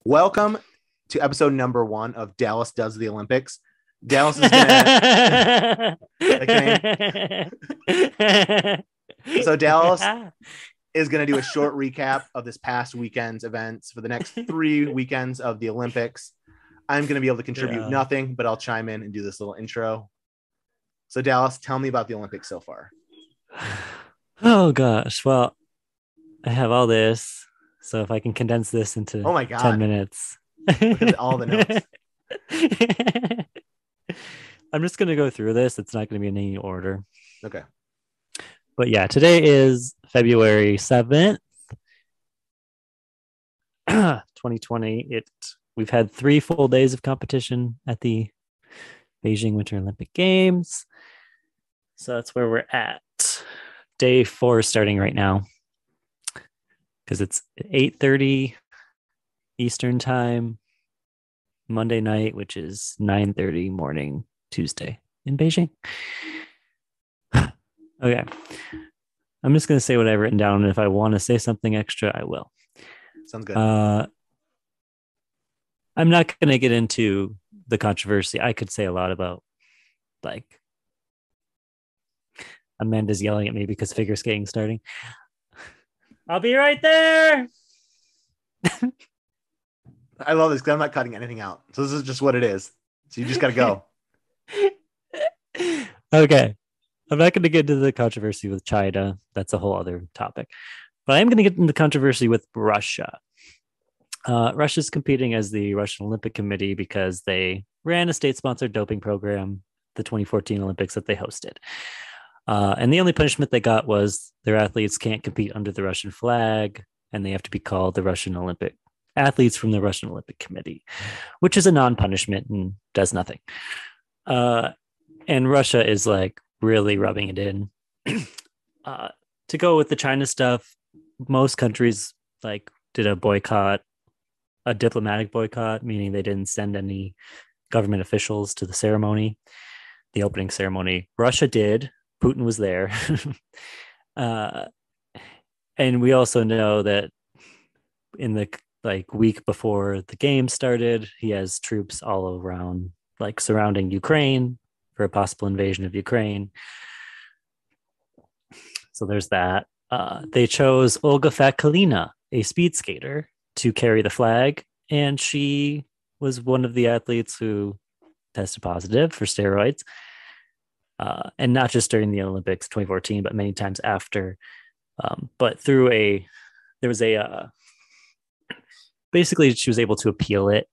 Welcome to episode number 1 of Dallas Does the Olympics. Dallas is gonna So Dallas is gonna do a short recap of this past weekend's events for the next 3 weekends of the Olympics. I'm gonna be able to contribute nothing, but I'll chime in and do this little intro. So Dallas, tell me about the Olympics so far. Oh gosh, well, I have all this, so if I can condense this into 10 minutes. Look at all the notes. I'm just going to go through this. It's not going to be in any order. Okay. But yeah, today is February 7th, 2020. We've had 3 full days of competition at the Beijing Winter Olympic Games. So that's where we're at. Day 4 starting right now. Because it's 8:30 Eastern time, Monday night, which is 9:30 morning, Tuesday in Beijing. Okay. I'm just going to say what I've written down. And if I want to say something extra, I will. Sounds good. I'm not going to get into the controversy. I could say a lot about, like, Amanda's yelling at me because figure skating starting. I'll be right there. I love this because I'm not cutting anything out. So this is just what it is. So you just got to go. Okay. I'm not going to get into the controversy with China. That's a whole other topic. But I am going to get into the controversy with Russia. Russia's competing as the Russian Olympic Committee because they ran a state-sponsored doping program, the 2014 Olympics that they hosted. And the only punishment they got was their athletes can't compete under the Russian flag, and they have to be called the Russian Olympic athletes from the Russian Olympic Committee, which is a non-punishment and does nothing. And Russia is like really rubbing it in. To go with the China stuff, most countries like did a boycott, a diplomatic boycott, meaning they didn't send any government officials to the ceremony, the opening ceremony. Russia did. Putin was there. And we also know that in the week before the game started, he has troops all around, like surrounding Ukraine for a possible invasion of Ukraine. So there's that. They chose Olga Fatkalina, a speed skater, to carry the flag. And she was one of the athletes who tested positive for steroids. And not just during the Olympics 2014, but many times after. But basically she was able to appeal it.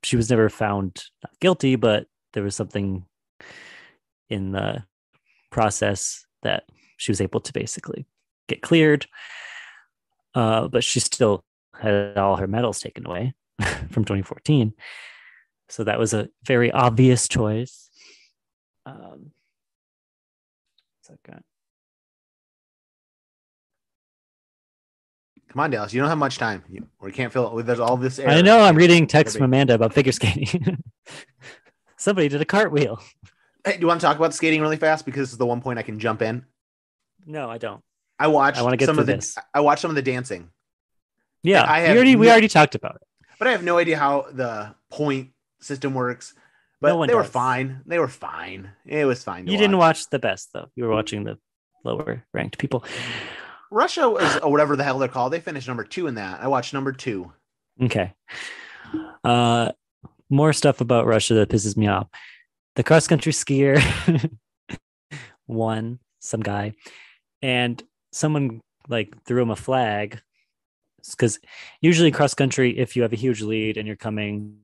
She was never found not guilty, but there was something in the process that she was able to basically get cleared. But she still had all her medals taken away from 2014. So that was a very obvious choice. Okay. Come on, Dallas. You don't have much time. We can't fill it. There's all this air. I know. I'm reading text from Amanda about figure skating. Somebody did a cartwheel. Hey, do you want to talk about skating really fast? Because this is the one point I can jump in. No, I don't. I watched some of the dancing. Yeah, we already talked about it. But I have no idea how the point system works. But they were fine. They were fine. It was fine. You didn't watch the best, though. You were watching the lower ranked people. Russia was, or whatever the hell they're called. They finished number 2 in that. I watched number 2. Okay. More stuff about Russia that pisses me off. The cross country skier won, some guy, and someone threw him a flag. Because usually cross country, if you have a huge lead and you're coming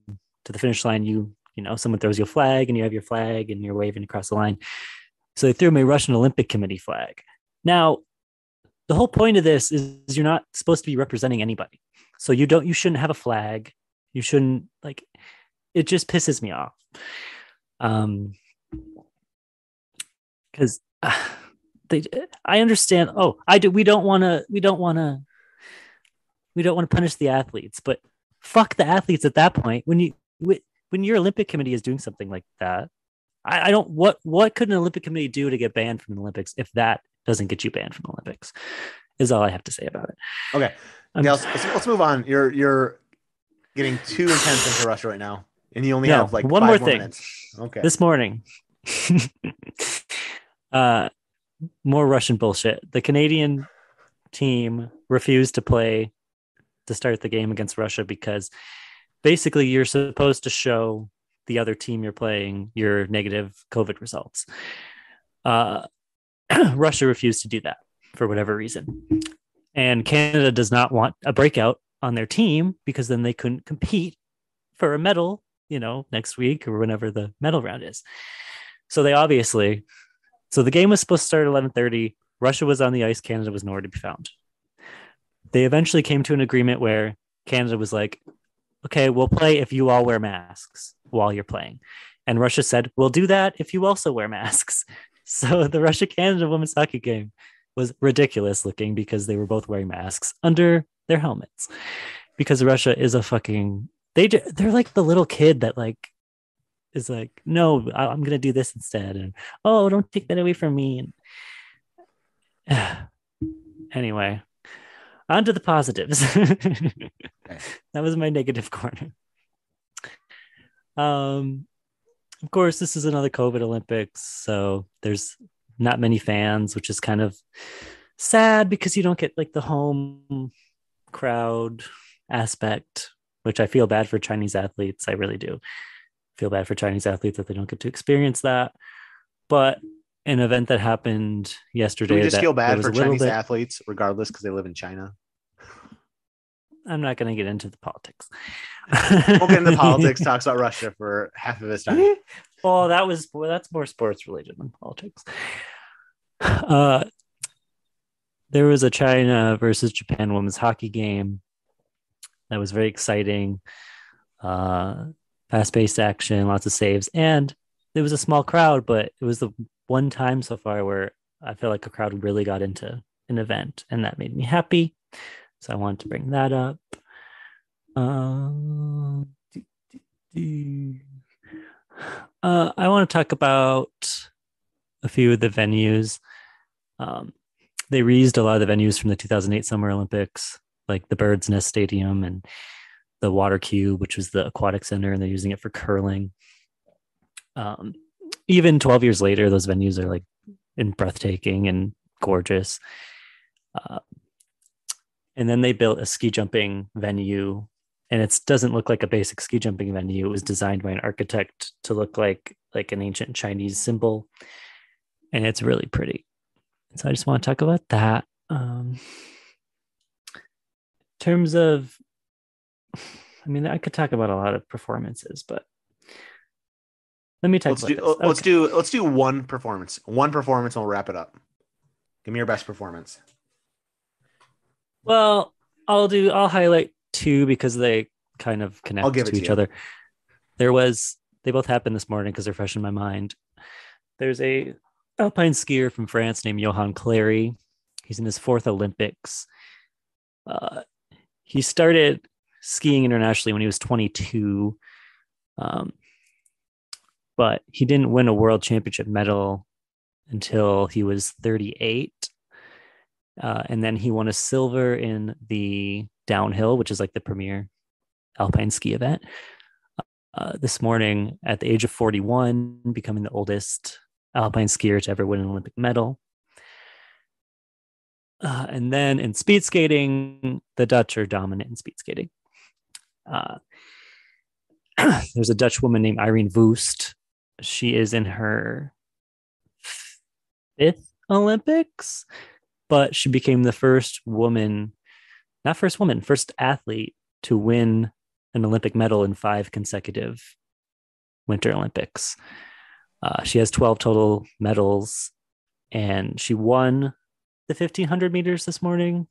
to the finish line, you know, someone throws you a flag and you have your flag and you're waving across the line. So they threw me a Russian Olympic Committee flag. Now, the whole point of this is you're not supposed to be representing anybody. So you shouldn't have a flag. You shouldn't, it just pisses me off. Because I understand. We don't want to punish the athletes, but fuck the athletes at that point. When your Olympic Committee is doing something like that, I don't. What could an Olympic Committee do to get banned from the Olympics if that doesn't get you banned from the Olympics? is all I have to say about it. Okay. Let's move on. You're getting too intense into Russia right now, and you only have like one 5 more more thing. minutes. Okay. This morning, more Russian bullshit. The Canadian team refused to play to start the game against Russia because basically you're supposed to show the other team you're playing your negative COVID results. Russia refused to do that for whatever reason. And Canada does not want a breakout on their team because then they couldn't compete for a medal, next week or whenever the medal round is. So the game was supposed to start at 11:30. Russia was on the ice. Canada was nowhere to be found. They eventually came to an agreement where Canada was like, okay, we'll play if you all wear masks while you're playing. And Russia said, we'll do that if you also wear masks. So the Russia-Canada women's hockey game was ridiculous looking because they were both wearing masks under their helmets. Because Russia is they're like the little kid that like is like, no, I'm going to do this instead. And, oh, don't take that away from me. And anyway, on to the positives. That was my negative corner. Of course, this is another COVID Olympics, so there's not many fans, which is kind of sad because you don't get like the home crowd aspect, which I feel bad for Chinese athletes. I really do feel bad for Chinese athletes that they don't get to experience that. But an event that happened yesterday. Do we just feel bad for Chinese athletes regardless because they live in China? I'm not going to get into the politics. We'll get into politics, talks about Russia for half of his time. Well, that's more sports related than politics. There was a China versus Japan women's hockey game that was very exciting. Fast-paced action, lots of saves, and it was a small crowd, but it was the one time so far where I feel like a crowd really got into an event, and that made me happy. So I wanted to bring that up. I want to talk about a few of the venues. They reused a lot of the venues from the 2008 Summer Olympics, like the Bird's Nest Stadium and the Water Cube, which was the aquatic center, and they're using it for curling. Even 12 years later, those venues are like breathtaking and gorgeous. And then they built a ski jumping venue, and it doesn't look like a basic ski jumping venue. It was designed by an architect to look like an ancient Chinese symbol, and it's really pretty. So I just want to talk about that. In terms of, I could talk about a lot of performances, but let me talk about this. Let's do one performance. One performance, and we'll wrap it up. Give me your best performance. Well, I'll highlight two because they kind of connect to each other. They both happened this morning because they're fresh in my mind. There's a alpine skier from France named Johan Clary. He's in his 4th Olympics. He started skiing internationally when he was 22, but he didn't win a world championship medal until he was 38. And then he won a silver in the downhill, which is like the premier alpine ski event. This morning, at the age of 41, becoming the oldest alpine skier to ever win an Olympic medal. And then in speed skating, the Dutch are dominant in speed skating. There's a Dutch woman named Irene Wust. She is in her 5th Olympics, but she became the first athlete to win an Olympic medal in 5 consecutive Winter Olympics. She has 12 total medals, and she won the 1500 meters this morning.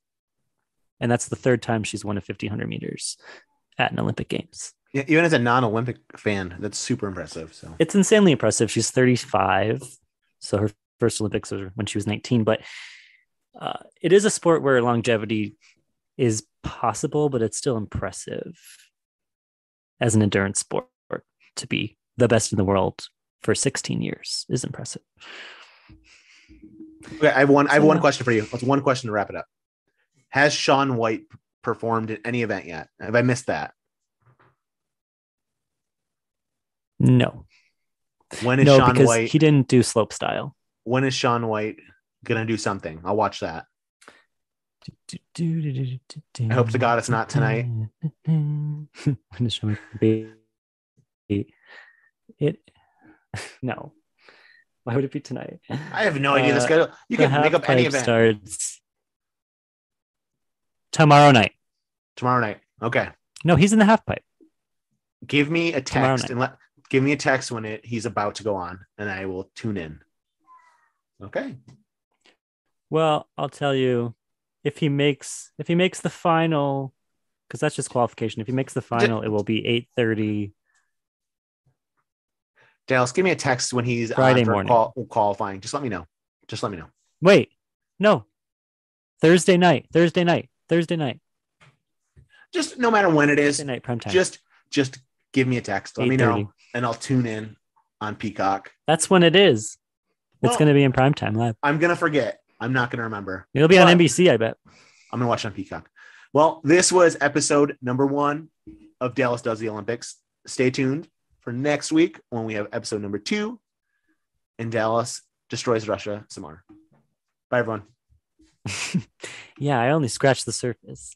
And that's the 3rd time she's won a 1500 meters at an Olympic Games. Yeah, even as a non-Olympic fan, that's super impressive. So it's insanely impressive. She's 35. So her first Olympics was when she was 19, but it is a sport where longevity is possible, but it's still impressive as an endurance sport. To be the best in the world for 16 years is impressive. Okay, I have one question for you. That's one question to wrap it up. Has Shaun White performed in any event yet? Have I missed that? No. When is Shaun because White? He didn't do slope style. When is Shaun White gonna do something? I'll watch that. I hope to God it's not tonight. When is Shaun White? It no. Why would it be tonight? I have no idea the schedule. You can make up any event. Starts tomorrow night. Tomorrow night. Okay. No, he's in the half pipe. Give me a text and give me a text when he's about to go on, and I will tune in. Okay. Well, I'll tell you, if he makes the final, because that's just qualification. If he makes the final, it will be 8:30. Dallas, give me a text when he's Friday on for morning. qualifying. Just let me know. Wait, no. Thursday night. Just no matter when it is. Thursday night, prime time. Just give me a text. Let me know, and I'll tune in on Peacock. That's when it is. It's going to be in prime time live. I'm going to forget. I'm not going to remember. It'll be on NBC, I bet. I'm going to watch it on Peacock. Well, this was episode number 1 of Dallas Does the Olympics. Stay tuned for next week when we have episode number 2 and Dallas destroys Russia some more. Bye, everyone. Yeah, I only scratched the surface.